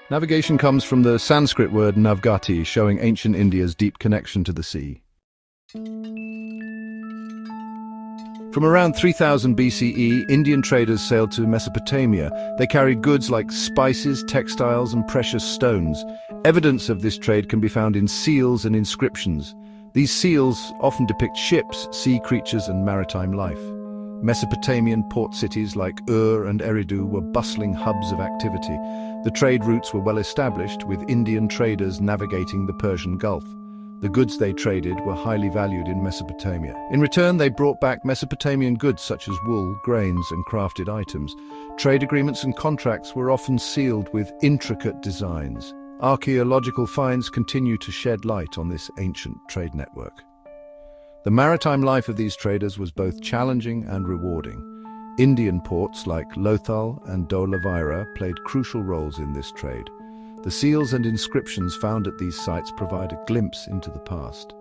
Navigation comes from the Sanskrit word navgati, showing ancient India's deep connection to the sea. From around 3000 BCE, Indian traders sailed to Mesopotamia. They carried goods like spices, textiles, and precious stones. Evidence of this trade can be found in seals and inscriptions. These seals often depict ships, sea creatures, and maritime life. Mesopotamian port cities like Ur and Eridu were bustling hubs of activity. The trade routes were well established, with Indian traders navigating the Persian Gulf. The goods they traded were highly valued in Mesopotamia. In return, they brought back Mesopotamian goods such as wool, grains, and crafted items. Trade agreements and contracts were often sealed with intricate designs. Archaeological finds continue to shed light on this ancient trade network. The maritime life of these traders was both challenging and rewarding. Indian ports like Lothal and Dholavira played crucial roles in this trade. The seals and inscriptions found at these sites provide a glimpse into the past.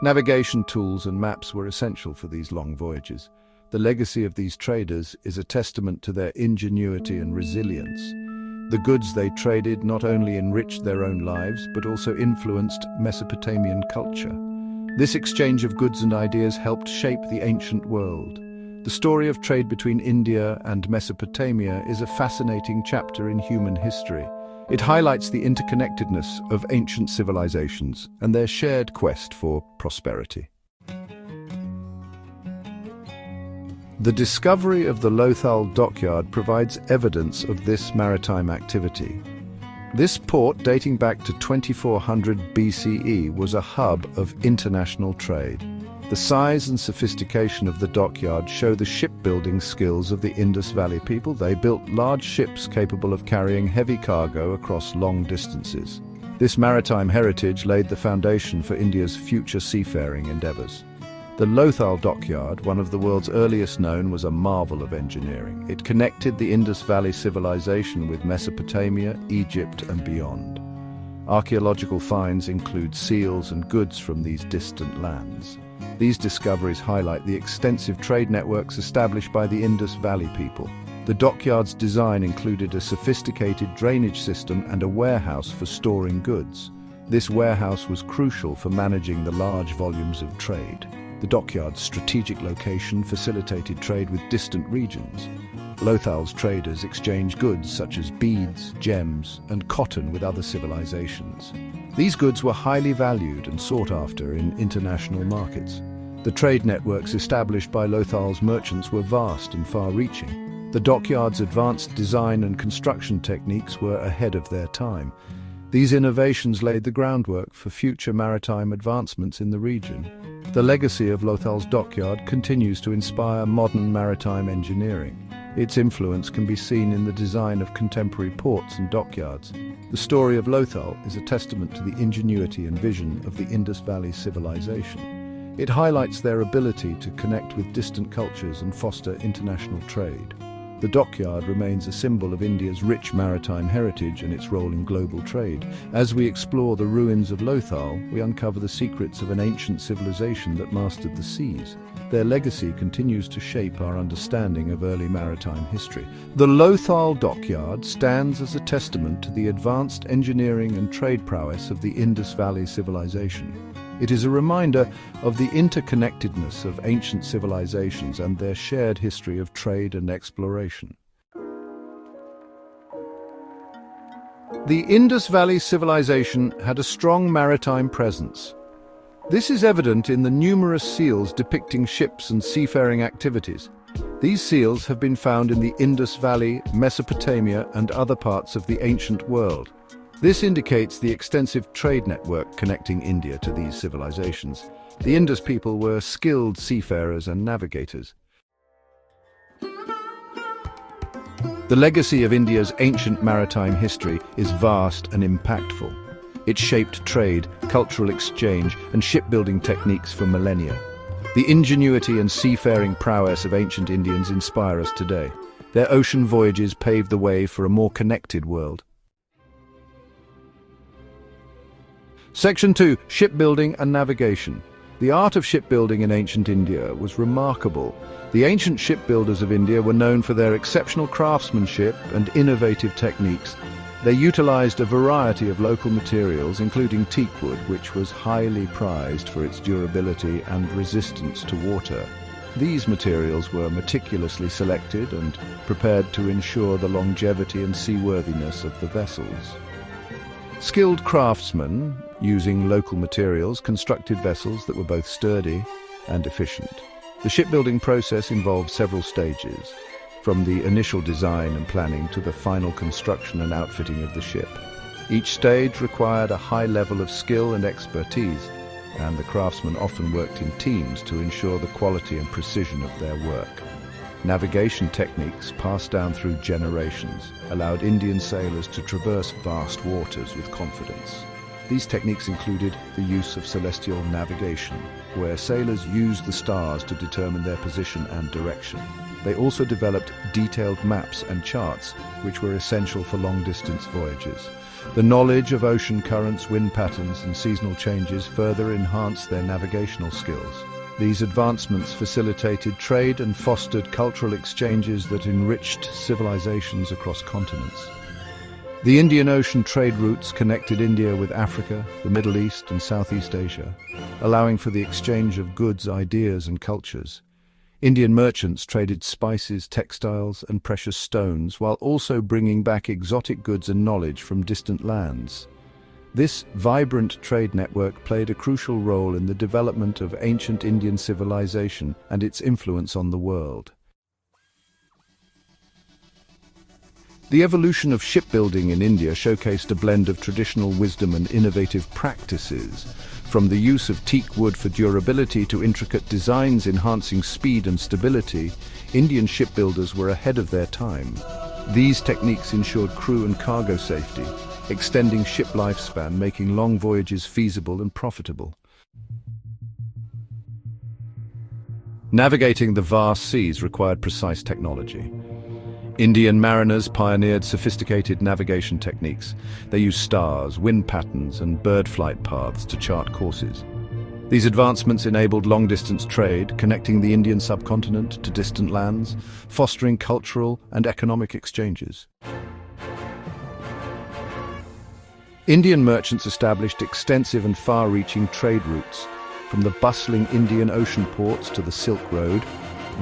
Navigation tools and maps were essential for these long voyages. The legacy of these traders is a testament to their ingenuity and resilience. The goods they traded not only enriched their own lives, but also influenced Mesopotamian culture. This exchange of goods and ideas helped shape the ancient world. The story of trade between India and Mesopotamia is a fascinating chapter in human history. It highlights the interconnectedness of ancient civilizations and their shared quest for prosperity. The discovery of the Lothal dockyard provides evidence of this maritime activity. This port, dating back to 2400 BCE, was a hub of international trade. The size and sophistication of the dockyard show the shipbuilding skills of the Indus Valley people. They built large ships capable of carrying heavy cargo across long distances. This maritime heritage laid the foundation for India's future seafaring endeavors. The Lothal dockyard, one of the world's earliest known, was a marvel of engineering. It connected the Indus Valley civilization with Mesopotamia, Egypt, and beyond. Archaeological finds include seals and goods from these distant lands. These discoveries highlight the extensive trade networks established by the Indus Valley people. The dockyard's design included a sophisticated drainage system and a warehouse for storing goods. This warehouse was crucial for managing the large volumes of trade. The dockyard's strategic location facilitated trade with distant regions. Lothal's traders exchanged goods such as beads, gems, and cotton with other civilizations. These goods were highly valued and sought after in international markets. The trade networks established by Lothal's merchants were vast and far-reaching. The dockyard's advanced design and construction techniques were ahead of their time. These innovations laid the groundwork for future maritime advancements in the region. The legacy of Lothal's dockyard continues to inspire modern maritime engineering. Its influence can be seen in the design of contemporary ports and dockyards. The story of Lothal is a testament to the ingenuity and vision of the Indus Valley civilization. It highlights their ability to connect with distant cultures and foster international trade. The dockyard remains a symbol of India's rich maritime heritage and its role in global trade. As we explore the ruins of Lothal, we uncover the secrets of an ancient civilization that mastered the seas. Their legacy continues to shape our understanding of early maritime history. The Lothal dockyard stands as a testament to the advanced engineering and trade prowess of the Indus Valley civilization. It is a reminder of the interconnectedness of ancient civilizations and their shared history of trade and exploration. The Indus Valley civilization had a strong maritime presence. This is evident in the numerous seals depicting ships and seafaring activities. These seals have been found in the Indus Valley, Mesopotamia, and other parts of the ancient world. This indicates the extensive trade network connecting India to these civilizations. The Indus people were skilled seafarers and navigators. The legacy of India's ancient maritime history is vast and impactful. It shaped trade, cultural exchange, and shipbuilding techniques for millennia. The ingenuity and seafaring prowess of ancient Indians inspire us today. Their ocean voyages paved the way for a more connected world. Section 2. Shipbuilding and Navigation. The art of shipbuilding in ancient India was remarkable. The ancient shipbuilders of India were known for their exceptional craftsmanship and innovative techniques. They utilized a variety of local materials, including teakwood, which was highly prized for its durability and resistance to water. These materials were meticulously selected and prepared to ensure the longevity and seaworthiness of the vessels. Skilled craftsmen, using local materials, constructed vessels that were both sturdy and efficient. The shipbuilding process involved several stages, from the initial design and planning to the final construction and outfitting of the ship. Each stage required a high level of skill and expertise, and the craftsmen often worked in teams to ensure the quality and precision of their work. Navigation techniques passed down through generations allowed Indian sailors to traverse vast waters with confidence. These techniques included the use of celestial navigation, where sailors used the stars to determine their position and direction. They also developed detailed maps and charts, which were essential for long-distance voyages. The knowledge of ocean currents, wind patterns, and seasonal changes further enhanced their navigational skills. These advancements facilitated trade and fostered cultural exchanges that enriched civilizations across continents. The Indian Ocean trade routes connected India with Africa, the Middle East, and Southeast Asia, allowing for the exchange of goods, ideas, and cultures. Indian merchants traded spices, textiles, and precious stones, while also bringing back exotic goods and knowledge from distant lands. This vibrant trade network played a crucial role in the development of ancient Indian civilization and its influence on the world. The evolution of shipbuilding in India showcased a blend of traditional wisdom and innovative practices, from the use of teak wood for durability to intricate designs enhancing speed and stability. Indian shipbuilders were ahead of their time. These techniques ensured crew and cargo safety, extending ship lifespan, making long voyages feasible and profitable. Navigating the vast seas required precise technology. Indian mariners pioneered sophisticated navigation techniques. They used stars, wind patterns, and bird flight paths to chart courses. These advancements enabled long-distance trade, connecting the Indian subcontinent to distant lands, fostering cultural and economic exchanges. Indian merchants established extensive and far-reaching trade routes, from the bustling Indian Ocean ports to the Silk Road.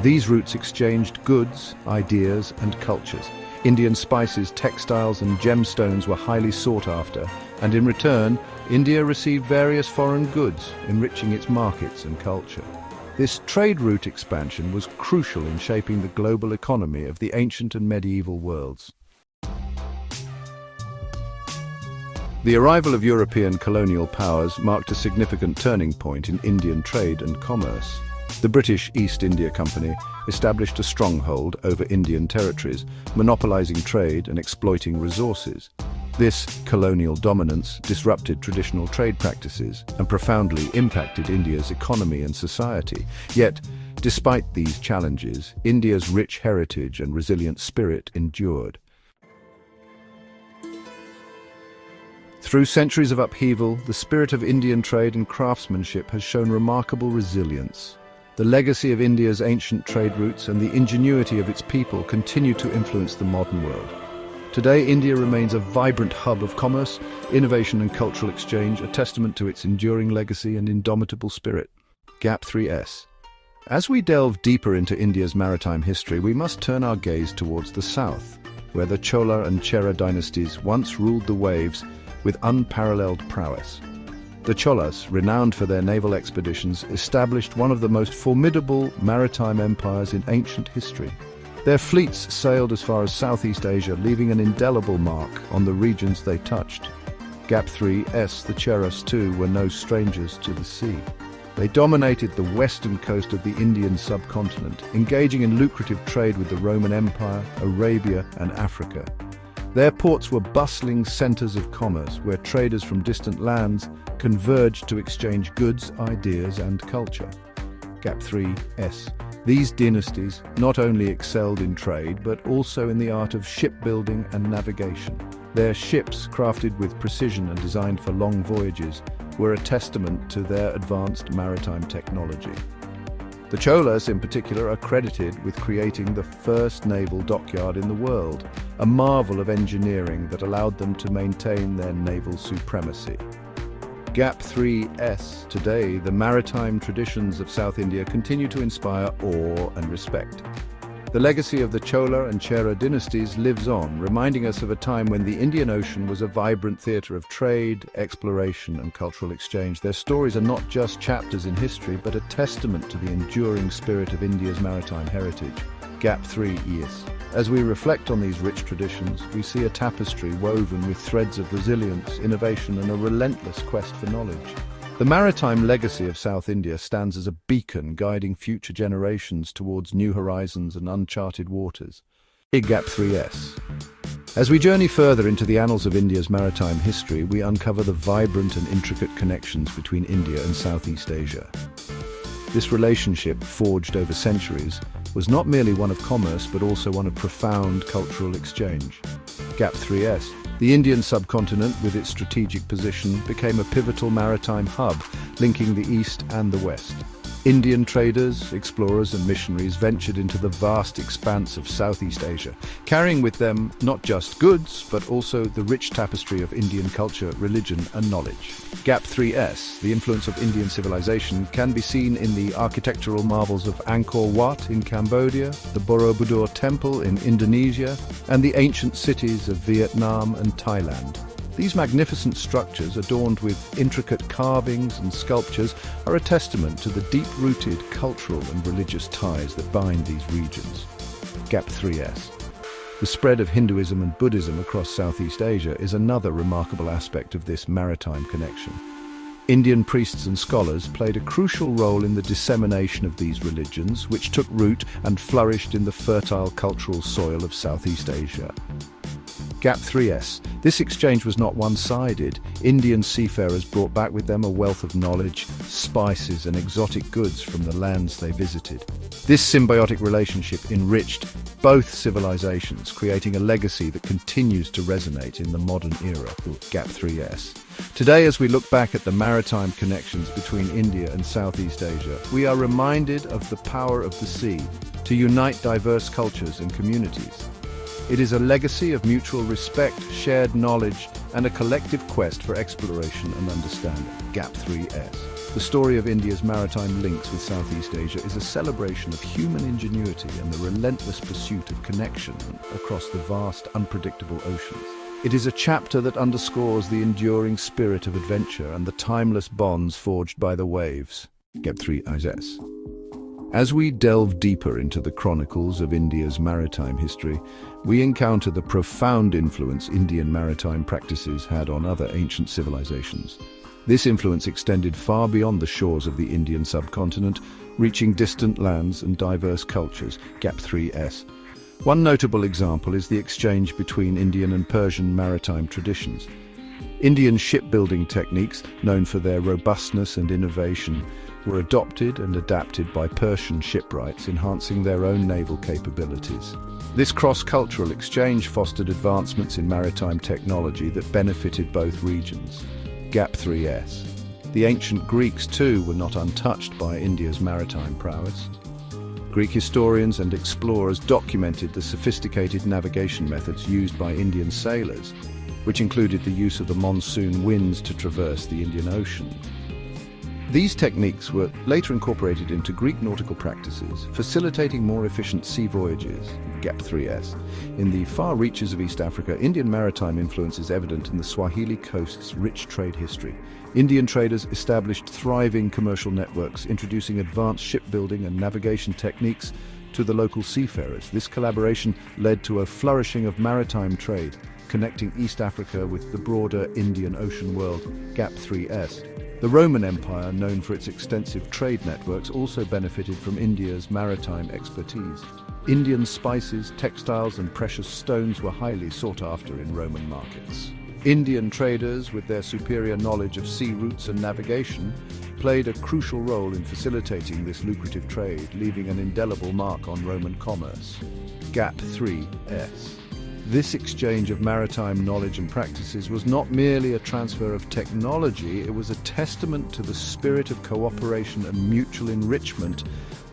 These routes exchanged goods, ideas, and cultures. Indian spices, textiles, and gemstones were highly sought after, and in return, India received various foreign goods, enriching its markets and culture. This trade route expansion was crucial in shaping the global economy of the ancient and medieval worlds. The arrival of European colonial powers marked a significant turning point in Indian trade and commerce. The British East India Company established a stronghold over Indian territories, monopolizing trade and exploiting resources. This colonial dominance disrupted traditional trade practices and profoundly impacted India's economy and society. Yet, despite these challenges, India's rich heritage and resilient spirit endured. Through centuries of upheaval, the spirit of Indian trade and craftsmanship has shown remarkable resilience. The legacy of India's ancient trade routes and the ingenuity of its people continue to influence the modern world. Today, India remains a vibrant hub of commerce, innovation and cultural exchange, a testament to its enduring legacy and indomitable spirit. Gap 3S. As we delve deeper into India's maritime history, we must turn our gaze towards the south, where the Chola and Chera dynasties once ruled the waves with unparalleled prowess. The Cholas, renowned for their naval expeditions, established one of the most formidable maritime empires in ancient history. Their fleets sailed as far as Southeast Asia, leaving an indelible mark on the regions they touched. Gap 3S, the Cheras too, were no strangers to the sea. They dominated the western coast of the Indian subcontinent, engaging in lucrative trade with the Roman Empire, Arabia, and Africa. Their ports were bustling centers of commerce, where traders from distant lands converged to exchange goods, ideas, and culture. Gap 3S. These dynasties not only excelled in trade, but also in the art of shipbuilding and navigation. Their ships, crafted with precision and designed for long voyages, were a testament to their advanced maritime technology. The Cholas, in particular, are credited with creating the first naval dockyard in the world, a marvel of engineering that allowed them to maintain their naval supremacy. Gap 3S. Today, the maritime traditions of South India continue to inspire awe and respect. The legacy of the Chola and Chera dynasties lives on, reminding us of a time when the Indian Ocean was a vibrant theatre of trade, exploration, and cultural exchange. Their stories are not just chapters in history, but a testament to the enduring spirit of India's maritime heritage. Gap 3S. As we reflect on these rich traditions, we see a tapestry woven with threads of resilience, innovation, and a relentless quest for knowledge. The maritime legacy of South India stands as a beacon guiding future generations towards new horizons and uncharted waters. Gap 3S. As we journey further into the annals of India's maritime history, we uncover the vibrant and intricate connections between India and Southeast Asia. This relationship, forged over centuries, was not merely one of commerce but also one of profound cultural exchange. Gap 3S. The Indian subcontinent, with its strategic position, became a pivotal maritime hub, linking the East and the West. Indian traders, explorers and missionaries ventured into the vast expanse of Southeast Asia, carrying with them not just goods, but also the rich tapestry of Indian culture, religion and knowledge. Gap 3S. The influence of Indian civilization can be seen in the architectural marvels of Angkor Wat in Cambodia, the Borobudur Temple in Indonesia, and the ancient cities of Vietnam and Thailand. These magnificent structures, adorned with intricate carvings and sculptures, are a testament to the deep-rooted cultural and religious ties that bind these regions. Gap 3S. The spread of Hinduism and Buddhism across Southeast Asia is another remarkable aspect of this maritime connection. Indian priests and scholars played a crucial role in the dissemination of these religions, which took root and flourished in the fertile cultural soil of Southeast Asia. Gap 3S. This exchange was not one-sided. Indian seafarers brought back with them a wealth of knowledge, spices and exotic goods from the lands they visited. This symbiotic relationship enriched both civilizations, creating a legacy that continues to resonate in the modern era. Gap 3S. Today, as we look back at the maritime connections between India and Southeast Asia, we are reminded of the power of the sea to unite diverse cultures and communities. It is a legacy of mutual respect, shared knowledge, and a collective quest for exploration and understanding. Gap 3S. The story of India's maritime links with Southeast Asia is a celebration of human ingenuity and the relentless pursuit of connection across the vast, unpredictable oceans. It is a chapter that underscores the enduring spirit of adventure and the timeless bonds forged by the waves. Gap 3S. As we delve deeper into the chronicles of India's maritime history, we encounter the profound influence Indian maritime practices had on other ancient civilizations. This influence extended far beyond the shores of the Indian subcontinent, reaching distant lands and diverse cultures. Gap 3S. One notable example is the exchange between Indian and Persian maritime traditions. Indian shipbuilding techniques, known for their robustness and innovation, were adopted and adapted by Persian shipwrights, enhancing their own naval capabilities. This cross-cultural exchange fostered advancements in maritime technology that benefited both regions. Gap 3S. The ancient Greeks, too, were not untouched by India's maritime prowess. Greek historians and explorers documented the sophisticated navigation methods used by Indian sailors, which included the use of the monsoon winds to traverse the Indian Ocean. These techniques were later incorporated into Greek nautical practices, facilitating more efficient sea voyages. Gap 3S. In the far reaches of East Africa, Indian maritime influence is evident in the Swahili coast's rich trade history. Indian traders established thriving commercial networks, introducing advanced shipbuilding and navigation techniques to the local seafarers. This collaboration led to a flourishing of maritime trade, connecting East Africa with the broader Indian Ocean world. Gap 3S. The Roman Empire, known for its extensive trade networks, also benefited from India's maritime expertise. Indian spices, textiles and precious stones were highly sought after in Roman markets. Indian traders, with their superior knowledge of sea routes and navigation, played a crucial role in facilitating this lucrative trade, leaving an indelible mark on Roman commerce. Gap 3S. This exchange of maritime knowledge and practices was not merely a transfer of technology, it was a testament to the spirit of cooperation and mutual enrichment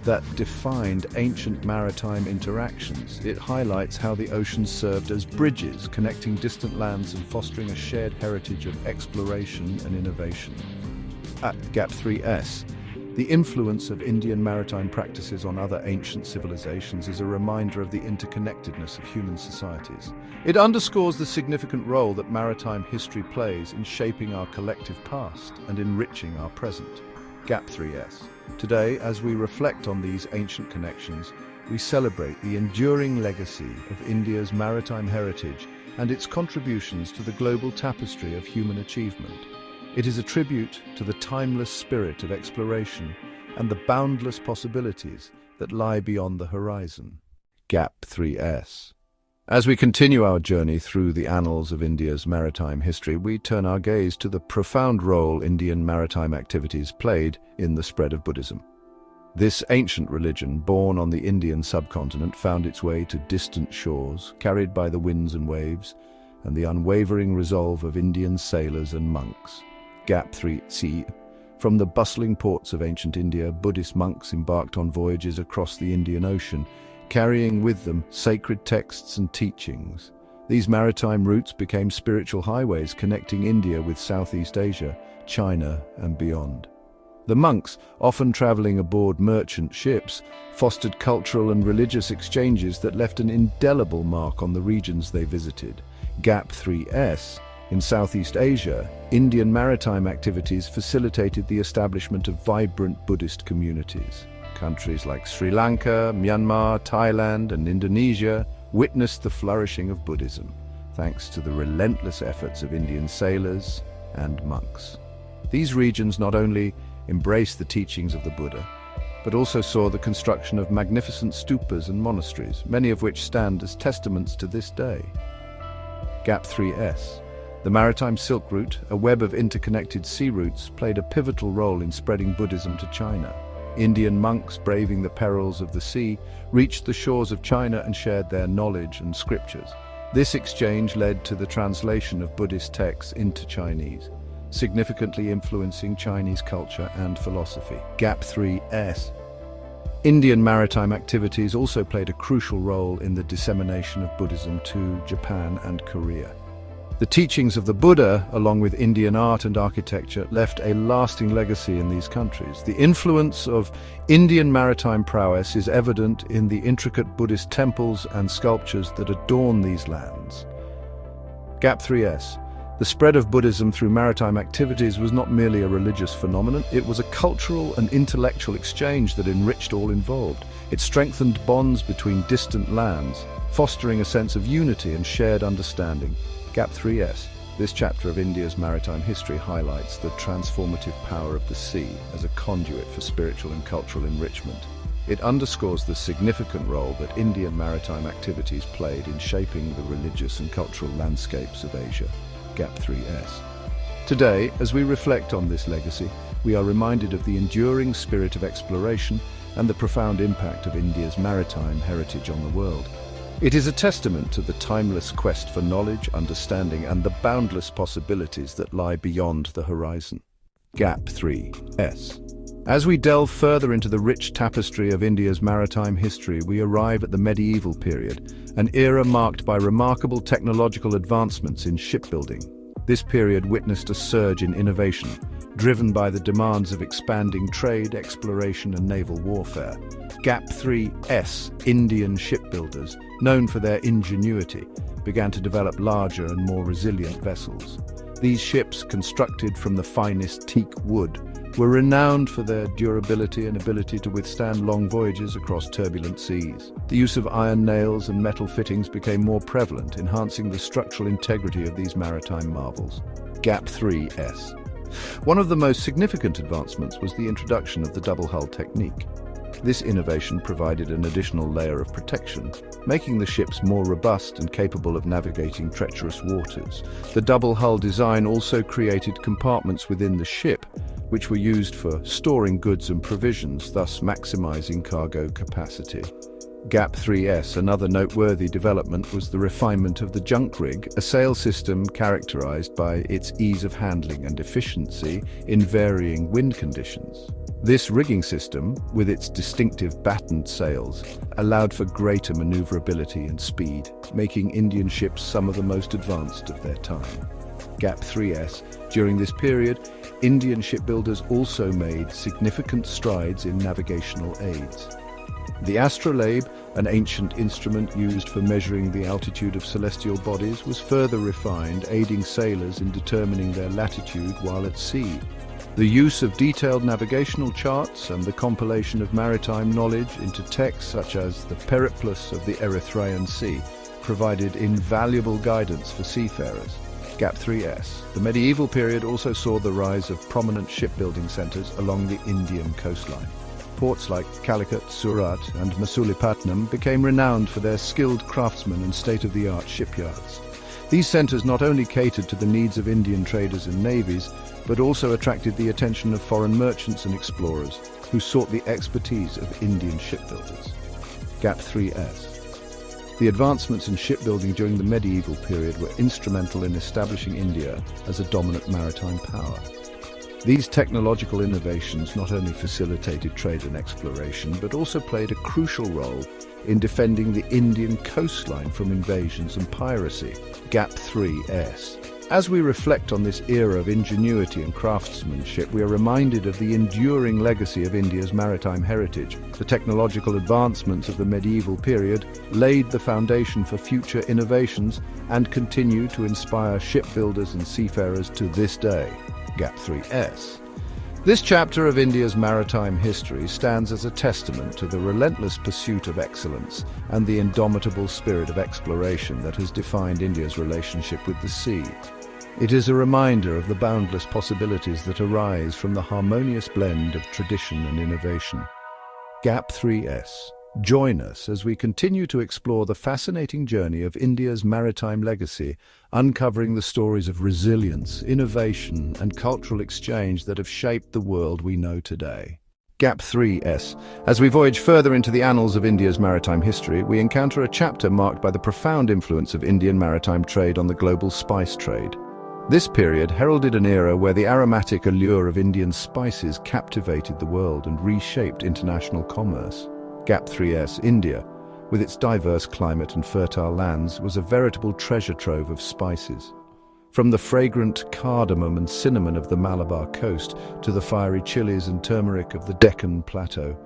that defined ancient maritime interactions. It highlights how the ocean served as bridges, connecting distant lands and fostering a shared heritage of exploration and innovation. At Gap 3S, the influence of Indian maritime practices on other ancient civilizations is a reminder of the interconnectedness of human societies. It underscores the significant role that maritime history plays in shaping our collective past and enriching our present. Gap 3S. Today, as we reflect on these ancient connections, we celebrate the enduring legacy of India's maritime heritage and its contributions to the global tapestry of human achievement. It is a tribute to the timeless spirit of exploration and the boundless possibilities that lie beyond the horizon. Gap 3S. As we continue our journey through the annals of India's maritime history, we turn our gaze to the profound role Indian maritime activities played in the spread of Buddhism. This ancient religion, born on the Indian subcontinent, found its way to distant shores, carried by the winds and waves, and the unwavering resolve of Indian sailors and monks. Gap 3C. From the bustling ports of ancient India, Buddhist monks embarked on voyages across the Indian Ocean, carrying with them sacred texts and teachings. These maritime routes became spiritual highways connecting India with Southeast Asia, China, and beyond. The monks, often traveling aboard merchant ships, fostered cultural and religious exchanges that left an indelible mark on the regions they visited. Gap 3S. In Southeast Asia, Indian maritime activities facilitated the establishment of vibrant Buddhist communities. Countries like Sri Lanka, Myanmar, Thailand, and Indonesia witnessed the flourishing of Buddhism, thanks to the relentless efforts of Indian sailors and monks. These regions not only embraced the teachings of the Buddha, but also saw the construction of magnificent stupas and monasteries, many of which stand as testaments to this day. Gap 3S. The Maritime Silk Route, a web of interconnected sea routes, played a pivotal role in spreading Buddhism to China. Indian monks, braving the perils of the sea, reached the shores of China and shared their knowledge and scriptures. This exchange led to the translation of Buddhist texts into Chinese, significantly influencing Chinese culture and philosophy. Gap 3S. Indian maritime activities also played a crucial role in the dissemination of Buddhism to Japan and Korea. The teachings of the Buddha, along with Indian art and architecture, left a lasting legacy in these countries. The influence of Indian maritime prowess is evident in the intricate Buddhist temples and sculptures that adorn these lands. Gap 3S. The spread of Buddhism through maritime activities was not merely a religious phenomenon, it was a cultural and intellectual exchange that enriched all involved. It strengthened bonds between distant lands, fostering a sense of unity and shared understanding. Gap 3S. This chapter of India's maritime history highlights the transformative power of the sea as a conduit for spiritual and cultural enrichment. It underscores the significant role that Indian maritime activities played in shaping the religious and cultural landscapes of Asia. Gap 3S. Today, as we reflect on this legacy, we are reminded of the enduring spirit of exploration and the profound impact of India's maritime heritage on the world. It is a testament to the timeless quest for knowledge, understanding, and the boundless possibilities that lie beyond the horizon. Gap 3S. As we delve further into the rich tapestry of India's maritime history, we arrive at the medieval period, an era marked by remarkable technological advancements in shipbuilding. This period witnessed a surge in innovation, driven by the demands of expanding trade, exploration, and naval warfare. Gap 3S. Indian shipbuilders, known for their ingenuity, began to develop larger and more resilient vessels. These ships, constructed from the finest teak wood, were renowned for their durability and ability to withstand long voyages across turbulent seas. The use of iron nails and metal fittings became more prevalent, enhancing the structural integrity of these maritime marvels. Gap 3S. One of the most significant advancements was the introduction of the double hull technique. This innovation provided an additional layer of protection, making the ships more robust and capable of navigating treacherous waters. The double hull design also created compartments within the ship, which were used for storing goods and provisions, thus maximizing cargo capacity. Gap 3S. Another noteworthy development was the refinement of the junk rig, a sail system characterized by its ease of handling and efficiency in varying wind conditions. This rigging system, with its distinctive battened sails, allowed for greater maneuverability and speed, making Indian ships some of the most advanced of their time. Gap 3S. During this period, Indian shipbuilders also made significant strides in navigational aids. The astrolabe, an ancient instrument used for measuring the altitude of celestial bodies, was further refined, aiding sailors in determining their latitude while at sea. The use of detailed navigational charts and the compilation of maritime knowledge into texts such as the Periplus of the Erythraean Sea provided invaluable guidance for seafarers. Gap 3S. The medieval period also saw the rise of prominent shipbuilding centres along the Indian coastline. Ports like Calicut, Surat and Masulipatam became renowned for their skilled craftsmen and state-of-the-art shipyards. These centres not only catered to the needs of Indian traders and navies, but also attracted the attention of foreign merchants and explorers who sought the expertise of Indian shipbuilders. Gap 3S. The advancements in shipbuilding during the medieval period were instrumental in establishing India as a dominant maritime power. These technological innovations not only facilitated trade and exploration, but also played a crucial role in defending the Indian coastline from invasions and piracy. Gap 3S. As we reflect on this era of ingenuity and craftsmanship, we are reminded of the enduring legacy of India's maritime heritage. The technological advancements of the medieval period laid the foundation for future innovations and continue to inspire shipbuilders and seafarers to this day. Gap 3S. This chapter of India's maritime history stands as a testament to the relentless pursuit of excellence and the indomitable spirit of exploration that has defined India's relationship with the sea. It is a reminder of the boundless possibilities that arise from the harmonious blend of tradition and innovation. Gap 3S. Join us as we continue to explore the fascinating journey of India's maritime legacy, uncovering the stories of resilience, innovation, and cultural exchange that have shaped the world we know today. Gap 3S. As we voyage further into the annals of India's maritime history, we encounter a chapter marked by the profound influence of Indian maritime trade on the global spice trade. This period heralded an era where the aromatic allure of Indian spices captivated the world and reshaped international commerce. Gap 3S. India, with its diverse climate and fertile lands, was a veritable treasure trove of spices. From the fragrant cardamom and cinnamon of the Malabar coast to the fiery chilies and turmeric of the Deccan Plateau,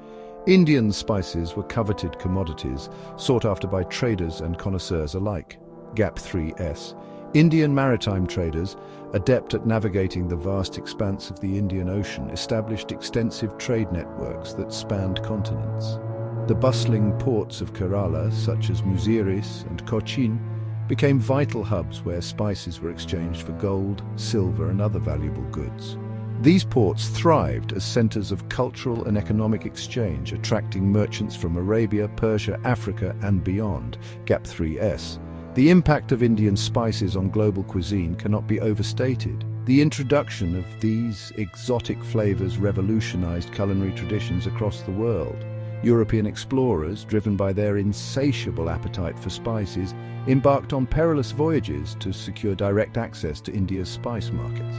Indian spices were coveted commodities, sought after by traders and connoisseurs alike. Gap 3S. Indian maritime traders, adept at navigating the vast expanse of the Indian Ocean, established extensive trade networks that spanned continents. The bustling ports of Kerala, such as Muziris and Cochin, became vital hubs where spices were exchanged for gold, silver, and other valuable goods. These ports thrived as centers of cultural and economic exchange, attracting merchants from Arabia, Persia, Africa, and beyond. Gap 3S. The impact of Indian spices on global cuisine cannot be overstated. The introduction of these exotic flavors revolutionized culinary traditions across the world. European explorers, driven by their insatiable appetite for spices, embarked on perilous voyages to secure direct access to India's spice markets.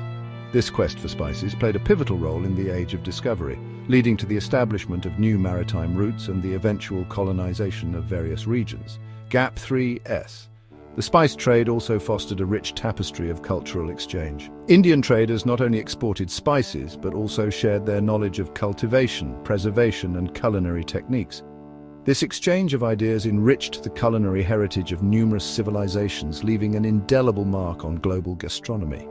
This quest for spices played a pivotal role in the Age of Discovery, leading to the establishment of new maritime routes and the eventual colonization of various regions. Gap 3S. The spice trade also fostered a rich tapestry of cultural exchange. Indian traders not only exported spices, but also shared their knowledge of cultivation, preservation, and culinary techniques. This exchange of ideas enriched the culinary heritage of numerous civilizations, leaving an indelible mark on global gastronomy.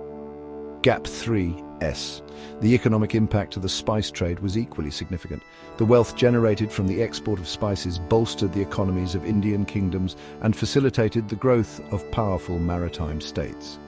Gap 3S. The economic impact of the spice trade was equally significant. The wealth generated from the export of spices bolstered the economies of Indian kingdoms and facilitated the growth of powerful maritime states.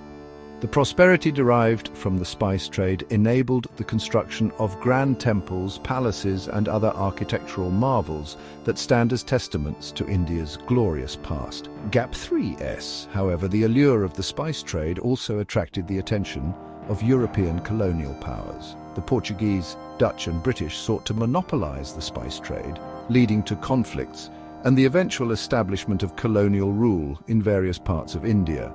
The prosperity derived from the spice trade enabled the construction of grand temples, palaces, and other architectural marvels that stand as testaments to India's glorious past. Gap 3S, however, the allure of the spice trade also attracted the attention of European colonial powers. The Portuguese, Dutch, and British sought to monopolize the spice trade, leading to conflicts and the eventual establishment of colonial rule in various parts of India.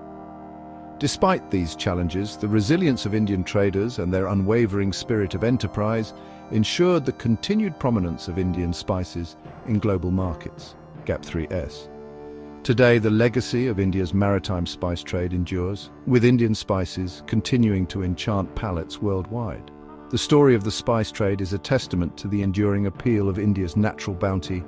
Despite these challenges, the resilience of Indian traders and their unwavering spirit of enterprise ensured the continued prominence of Indian spices in global markets. Gap 3S. Today, the legacy of India's maritime spice trade endures, with Indian spices continuing to enchant palates worldwide. The story of the spice trade is a testament to the enduring appeal of India's natural bounty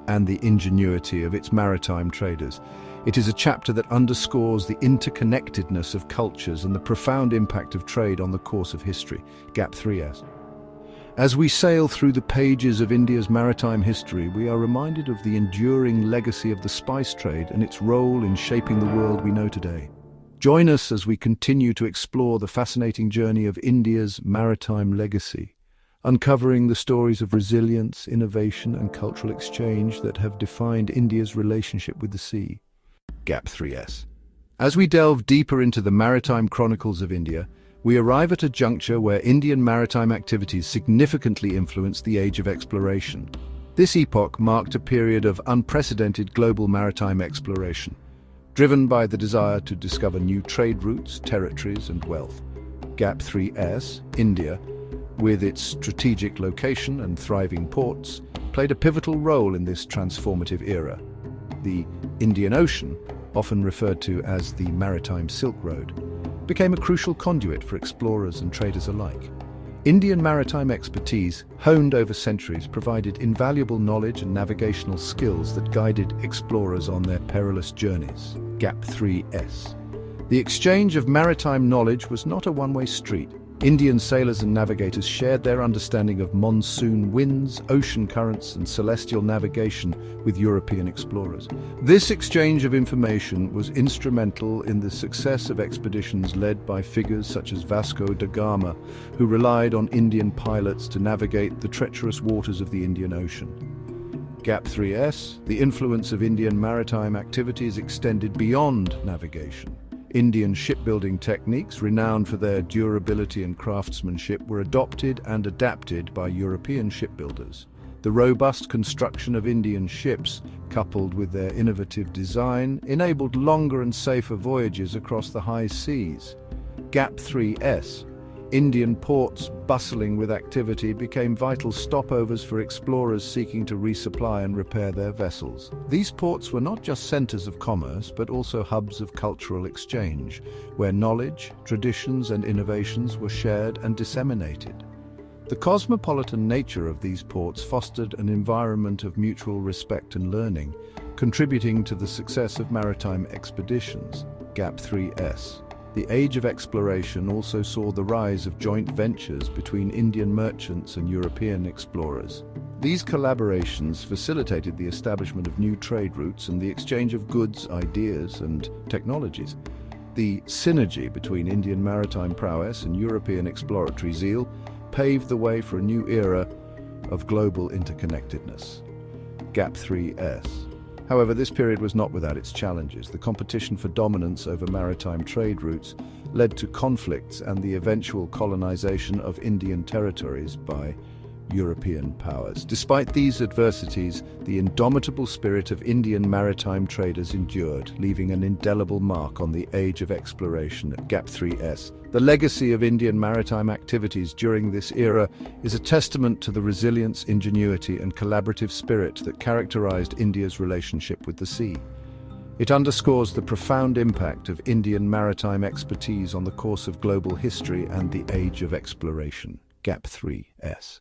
and the ingenuity of its maritime traders. It is a chapter that underscores the interconnectedness of cultures and the profound impact of trade on the course of history. Gap 3S. As we sail through the pages of India's maritime history, we are reminded of the enduring legacy of the spice trade and its role in shaping the world we know today. Join us as we continue to explore the fascinating journey of India's maritime legacy, uncovering the stories of resilience, innovation, and cultural exchange that have defined India's relationship with the sea. Gap 3S. As we delve deeper into the maritime chronicles of India, we arrive at a juncture where Indian maritime activities significantly influenced the age of exploration. This epoch marked a period of unprecedented global maritime exploration, driven by the desire to discover new trade routes, territories, and wealth. Gap 3S, India, with its strategic location and thriving ports, played a pivotal role in this transformative era. The Indian Ocean, often referred to as the Maritime Silk Road, became a crucial conduit for explorers and traders alike. Indian maritime expertise, honed over centuries, provided invaluable knowledge and navigational skills that guided explorers on their perilous journeys. Gap 3S. The exchange of maritime knowledge was not a one-way street. Indian sailors and navigators shared their understanding of monsoon winds, ocean currents, and celestial navigation with European explorers. This exchange of information was instrumental in the success of expeditions led by figures such as Vasco da Gama, who relied on Indian pilots to navigate the treacherous waters of the Indian Ocean. Gap 3S. The influence of Indian maritime activities extended beyond navigation. Indian shipbuilding techniques, renowned for their durability and craftsmanship, were adopted and adapted by European shipbuilders. The robust construction of Indian ships, coupled with their innovative design, enabled longer and safer voyages across the high seas. Gap 3S. Indian ports, bustling with activity, became vital stopovers for explorers seeking to resupply and repair their vessels. These ports were not just centers of commerce, but also hubs of cultural exchange, where knowledge, traditions, and innovations were shared and disseminated. The cosmopolitan nature of these ports fostered an environment of mutual respect and learning, contributing to the success of maritime expeditions. Gap 3S. The age of exploration also saw the rise of joint ventures between Indian merchants and European explorers. These collaborations facilitated the establishment of new trade routes and the exchange of goods, ideas, and technologies. The synergy between Indian maritime prowess and European exploratory zeal paved the way for a new era of global interconnectedness. Gap 3S. However, this period was not without its challenges. The competition for dominance over maritime trade routes led to conflicts and the eventual colonization of Indian territories by European powers. Despite these adversities, the indomitable spirit of Indian maritime traders endured, leaving an indelible mark on the age of exploration at Gap 3S. The legacy of Indian maritime activities during this era is a testament to the resilience, ingenuity, and collaborative spirit that characterized India's relationship with the sea. It underscores the profound impact of Indian maritime expertise on the course of global history and the age of exploration. Gap 3S.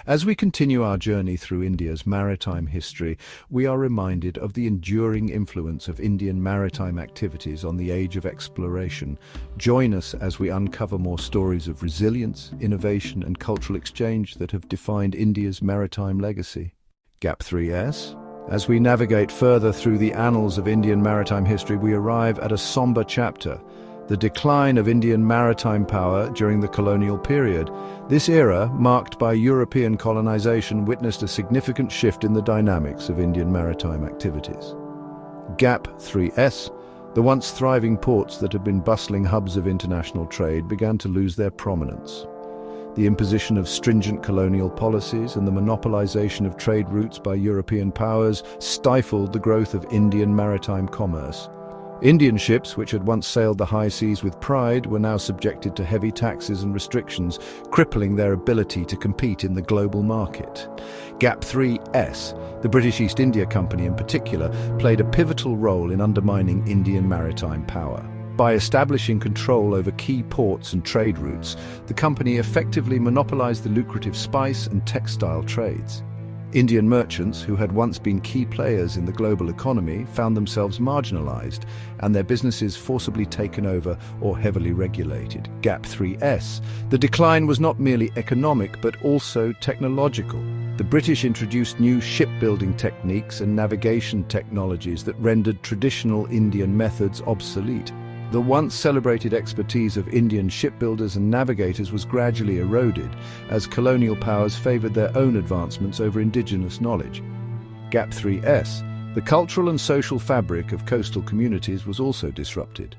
As we continue our journey through India's maritime history, we are reminded of the enduring influence of Indian maritime activities on the age of exploration. Join us as we uncover more stories of resilience, innovation, and cultural exchange that have defined India's maritime legacy. Gap 3S. As we navigate further through the annals of Indian maritime history, we arrive at a somber chapter: the decline of Indian maritime power during the colonial period. This era, marked by European colonization, witnessed a significant shift in the dynamics of Indian maritime activities. Gap 3S. The once thriving ports that had been bustling hubs of international trade began to lose their prominence. The imposition of stringent colonial policies and the monopolization of trade routes by European powers stifled the growth of Indian maritime commerce. Indian ships, which had once sailed the high seas with pride, were now subjected to heavy taxes and restrictions, crippling their ability to compete in the global market. Gap 3S, the British East India Company in particular, played a pivotal role in undermining Indian maritime power. By establishing control over key ports and trade routes, the company effectively monopolized the lucrative spice and textile trades. Indian merchants, who had once been key players in the global economy, found themselves marginalized and their businesses forcibly taken over or heavily regulated. Gap 3S. The decline was not merely economic but also technological. The British introduced new shipbuilding techniques and navigation technologies that rendered traditional Indian methods obsolete. The once celebrated expertise of Indian shipbuilders and navigators was gradually eroded as colonial powers favored their own advancements over indigenous knowledge. Gap 3S. The cultural and social fabric of coastal communities was also disrupted.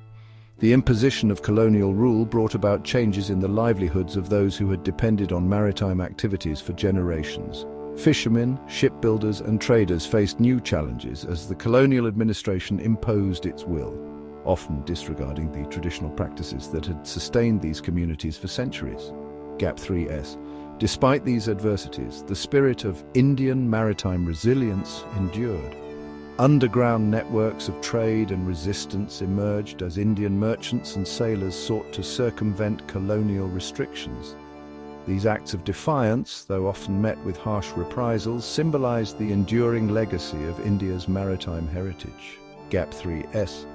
The imposition of colonial rule brought about changes in the livelihoods of those who had depended on maritime activities for generations. Fishermen, shipbuilders, and traders faced new challenges as the colonial administration imposed its will, often disregarding the traditional practices that had sustained these communities for centuries. Gap 3S. Despite these adversities, the spirit of Indian maritime resilience endured. Underground networks of trade and resistance emerged as Indian merchants and sailors sought to circumvent colonial restrictions. These acts of defiance, though often met with harsh reprisals, symbolized the enduring legacy of India's maritime heritage. Gap 3S.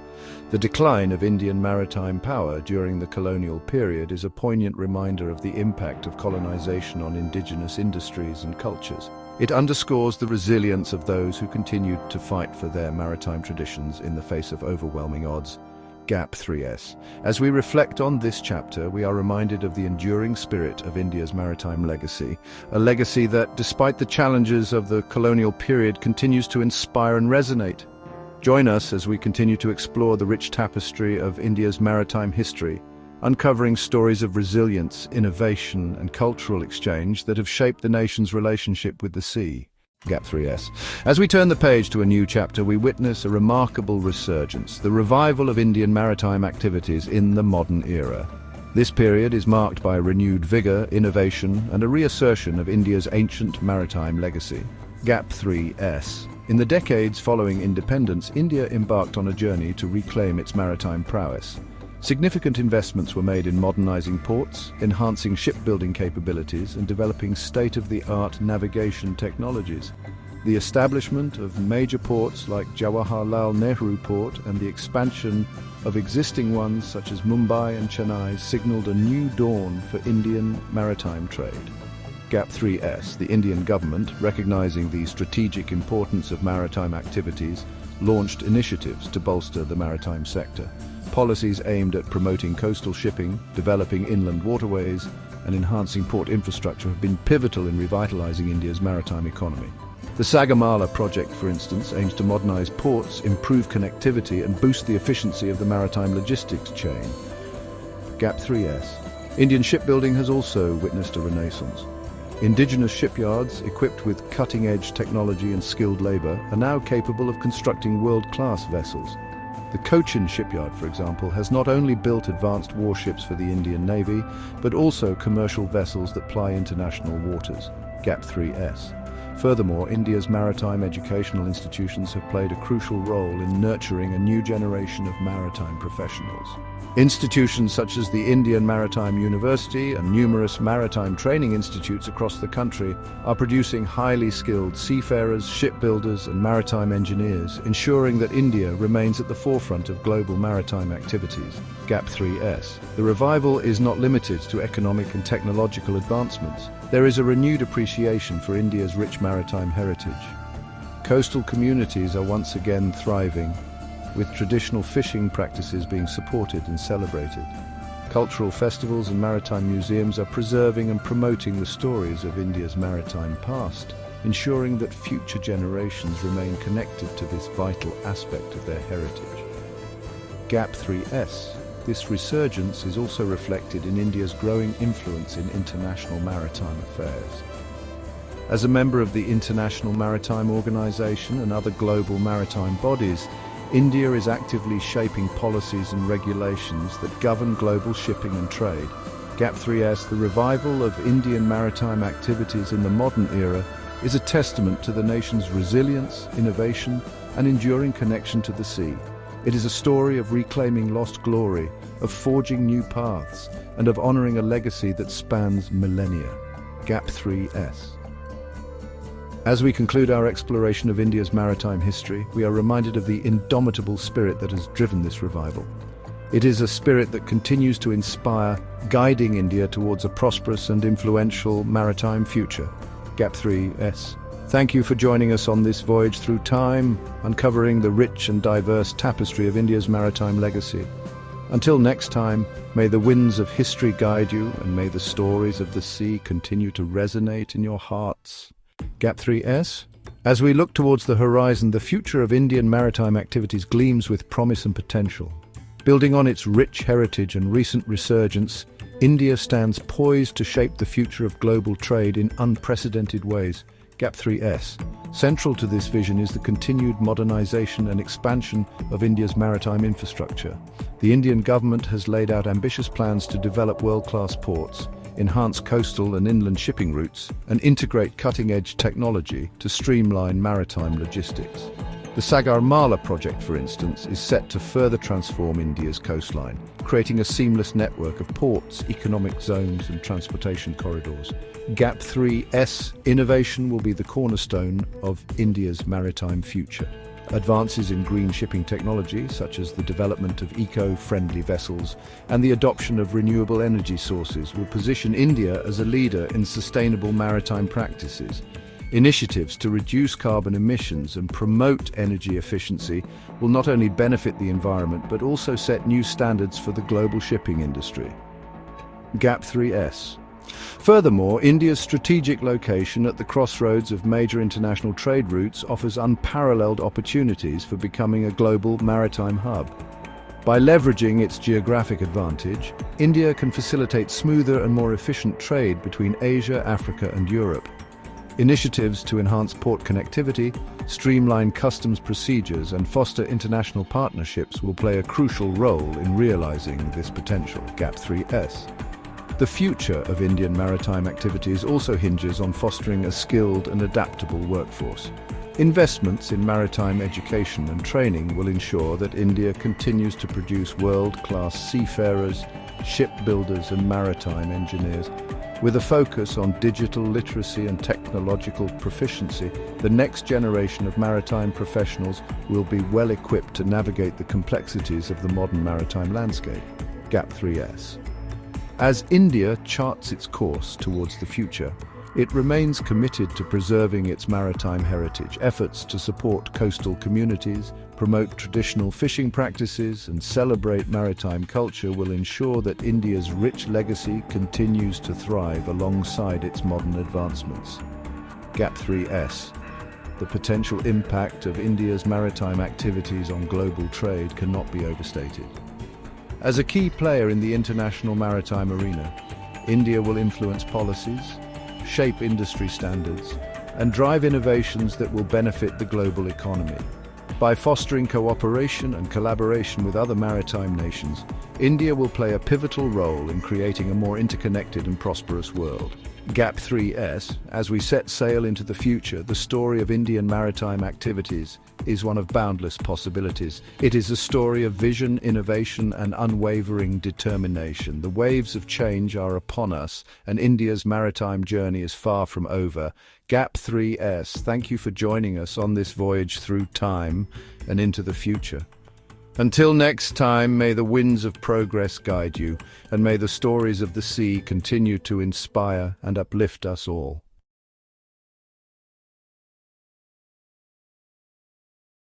The decline of Indian maritime power during the colonial period is a poignant reminder of the impact of colonization on indigenous industries and cultures. It underscores the resilience of those who continued to fight for their maritime traditions in the face of overwhelming odds. Gap 3S. As we reflect on this chapter, we are reminded of the enduring spirit of India's maritime legacy, a legacy that, despite the challenges of the colonial period, continues to inspire and resonate. Join us as we continue to explore the rich tapestry of India's maritime history, uncovering stories of resilience, innovation, and cultural exchange that have shaped the nation's relationship with the sea. Gap 3S. As we turn the page to a new chapter, we witness a remarkable resurgence, the revival of Indian maritime activities in the modern era. This period is marked by renewed vigor, innovation, and a reassertion of India's ancient maritime legacy. Gap 3S. In the decades following independence, India embarked on a journey to reclaim its maritime prowess. Significant investments were made in modernizing ports, enhancing shipbuilding capabilities, and developing state-of-the-art navigation technologies. The establishment of major ports like Jawaharlal Nehru Port and the expansion of existing ones such as Mumbai and Chennai signaled a new dawn for Indian maritime trade. Gap 3S. The Indian government, recognizing the strategic importance of maritime activities, launched initiatives to bolster the maritime sector. Policies aimed at promoting coastal shipping, developing inland waterways, and enhancing port infrastructure have been pivotal in revitalizing India's maritime economy. The Sagamala project, for instance, aims to modernize ports, improve connectivity, and boost the efficiency of the maritime logistics chain. Gap 3S. Indian shipbuilding has also witnessed a renaissance. Indigenous shipyards, equipped with cutting-edge technology and skilled labor, are now capable of constructing world-class vessels. The Cochin shipyard, for example, has not only built advanced warships for the Indian Navy, but also commercial vessels that ply international waters. Gap 3S. Furthermore, India's maritime educational institutions have played a crucial role in nurturing a new generation of maritime professionals. Institutions such as the Indian Maritime University and numerous maritime training institutes across the country are producing highly skilled seafarers, shipbuilders, and maritime engineers, ensuring that India remains at the forefront of global maritime activities. Gap 3S. The revival is not limited to economic and technological advancements. There is a renewed appreciation for India's rich maritime heritage. Coastal communities are once again thriving, with traditional fishing practices being supported and celebrated. Cultural festivals and maritime museums are preserving and promoting the stories of India's maritime past, ensuring that future generations remain connected to this vital aspect of their heritage. Gap 3S. This resurgence is also reflected in India's growing influence in international maritime affairs. As a member of the International Maritime Organization and other global maritime bodies, India is actively shaping policies and regulations that govern global shipping and trade. GAP 3S, the revival of Indian maritime activities in the modern era, is a testament to the nation's resilience, innovation, and enduring connection to the sea. It is a story of reclaiming lost glory, of forging new paths, and of honoring a legacy that spans millennia. GAP 3S. As we conclude our exploration of India's maritime history, we are reminded of the indomitable spirit that has driven this revival. It is a spirit that continues to inspire, guiding India towards a prosperous and influential maritime future. GAP 3S. Thank you for joining us on this voyage through time, uncovering the rich and diverse tapestry of India's maritime legacy. Until next time, may the winds of history guide you, and may the stories of the sea continue to resonate in your hearts. GAP 3S. As we look towards the horizon, the future of Indian maritime activities gleams with promise and potential. Building on its rich heritage and recent resurgence, India stands poised to shape the future of global trade in unprecedented ways. GAP 3S. Central to this vision is the continued modernization and expansion of India's maritime infrastructure. The Indian government has laid out ambitious plans to develop world-class ports, enhance coastal and inland shipping routes, and integrate cutting-edge technology to streamline maritime logistics. The Sagarmala project, for instance, is set to further transform India's coastline, creating a seamless network of ports, economic zones, and transportation corridors. GAP 3S innovation will be the cornerstone of India's maritime future. Advances in green shipping technology, such as the development of eco-friendly vessels and the adoption of renewable energy sources, will position India as a leader in sustainable maritime practices. Initiatives to reduce carbon emissions and promote energy efficiency will not only benefit the environment but also set new standards for the global shipping industry. GAP 3S. Furthermore, India's strategic location at the crossroads of major international trade routes offers unparalleled opportunities for becoming a global maritime hub. By leveraging its geographic advantage, India can facilitate smoother and more efficient trade between Asia, Africa, and Europe. Initiatives to enhance port connectivity, streamline customs procedures, and foster international partnerships will play a crucial role in realizing this potential. GAP 3S. The future of Indian maritime activities also hinges on fostering a skilled and adaptable workforce. Investments in maritime education and training will ensure that India continues to produce world-class seafarers, shipbuilders, and maritime engineers. With a focus on digital literacy and technological proficiency, the next generation of maritime professionals will be well equipped to navigate the complexities of the modern maritime landscape. GAP 3S. As India charts its course towards the future, it remains committed to preserving its maritime heritage. Efforts to support coastal communities, promote traditional fishing practices, and celebrate maritime culture will ensure that India's rich legacy continues to thrive alongside its modern advancements. GAP 3S. The potential impact of India's maritime activities on global trade cannot be overstated. As a key player in the international maritime arena, India will influence policies, shape industry standards, and drive innovations that will benefit the global economy. By fostering cooperation and collaboration with other maritime nations, India will play a pivotal role in creating a more interconnected and prosperous world. GAP 3S. As we set sail into the future, the story of Indian maritime activities is one of boundless possibilities. It is a story of vision, innovation, and unwavering determination. The waves of change are upon us, and India's maritime journey is far from over. GAP 3S, thank you for joining us on this voyage through time and into the future. Until next time, may the winds of progress guide you, and may the stories of the sea continue to inspire and uplift us all.